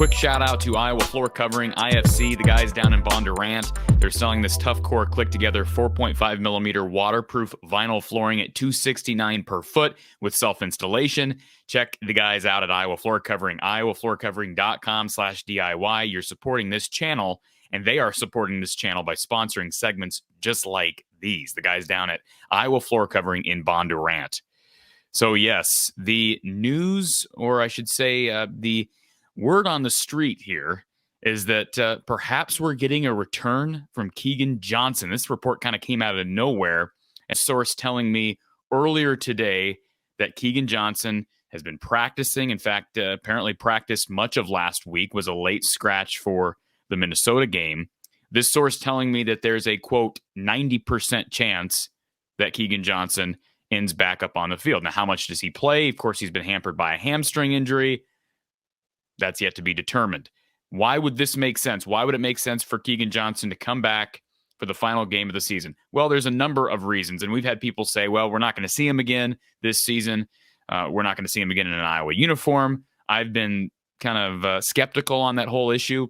quick shout out to Iowa Floor Covering, IFC, the guys down in Bondurant. They're selling this Tough Core Click Together 4.5 millimeter waterproof vinyl flooring at $269 per foot with self-installation. Check the guys out at Iowa Floor Covering, iowafloorcovering.com/DIY. You're supporting this channel, and they are supporting this channel by sponsoring segments just like these. The guys down at Iowa Floor Covering in Bondurant. So yes, the news, or I should say the word on the street here is that perhaps we're getting a return from KEAGAN Johnson. This report kind of came out of nowhere. A source telling me earlier today that KEAGAN Johnson has been practicing. In fact, apparently practiced much of last week, was a late scratch for the Minnesota game. This source telling me that there's a, quote, 90% chance that KEAGAN Johnson ends back up on the field. Now, how much does he play? Of course, he's been hampered by a hamstring injury. That's yet to be determined. Why would this make sense? Why would it make sense for KEAGAN Johnson to come back for the final game of the season? Well, there's a number of reasons, and we've had people say, well, we're not going to see him again this season. We're not going to see him again in an Iowa uniform. I've been kind of skeptical on that whole issue,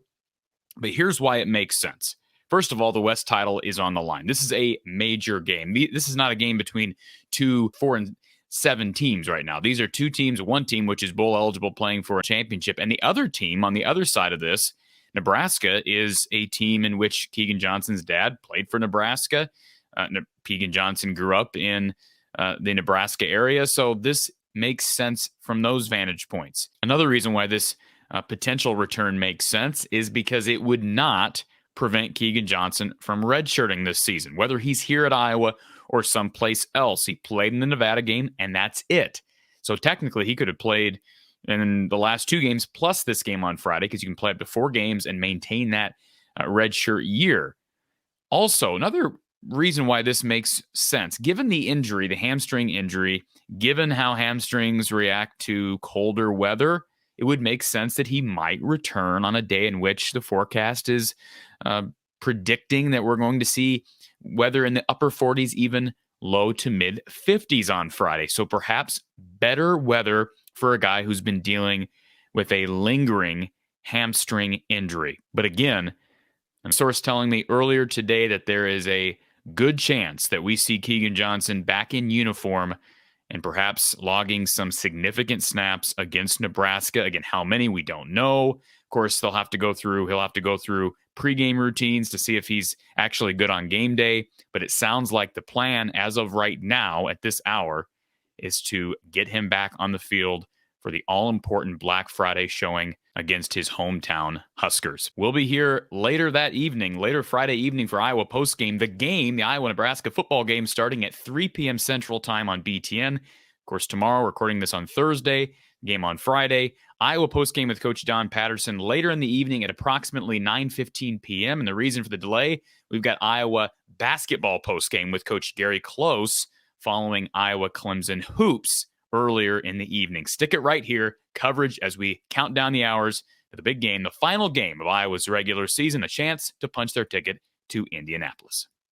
but here's why it makes sense. First of all, the West title is on the line. This is a major game. This is not a game between 2, 4, and 7 teams right now. These are 2 teams, one team which is bowl eligible playing for a championship, and the other team on the other side of this, Nebraska, is a team in which KEAGAN Johnson's dad played for Nebraska. KEAGAN Johnson grew up in the Nebraska area, so this makes sense from those vantage points. Another reason why this potential return makes sense is because it would not prevent KEAGAN Johnson from redshirting this season, whether he's here at Iowa or someplace else. He played in the Nevada game, and that's it. So technically, he could have played in the last 2 games plus this game on Friday, because you can play up to 4 games and maintain that redshirt year. Also, another reason why this makes sense, given the injury, the hamstring injury, given how hamstrings react to colder weather, it would make sense that he might return on a day in which the forecast is predicting that we're going to see weather in the upper 40s, even low to mid 50s on Friday. So perhaps better weather for a guy who's been dealing with a lingering hamstring injury. But again, a source telling me earlier today that there is a good chance that we see KEAGAN Johnson back in uniform and perhaps logging some significant snaps against Nebraska. Again, how many, we don't know. Of course, he'll have to go through pregame routines to see if he's actually good on game day. But it sounds like the plan as of right now at this hour is to get him back on the field for the all-important Black Friday showing against his hometown Huskers. We'll be here later Friday evening for Iowa postgame. The Iowa-Nebraska football game, starting at 3 p.m. Central Time on BTN. Of course, tomorrow, recording this on Thursday, game on Friday. Iowa postgame with Coach Don Patterson later in the evening at approximately 9:15 p.m. And the reason for the delay, we've got Iowa basketball postgame with Coach Gary Close following Iowa Clemson hoops earlier in the evening. Stick it right here. Coverage as we count down the hours for the big game, the final game of Iowa's regular season, a chance to punch their ticket to Indianapolis.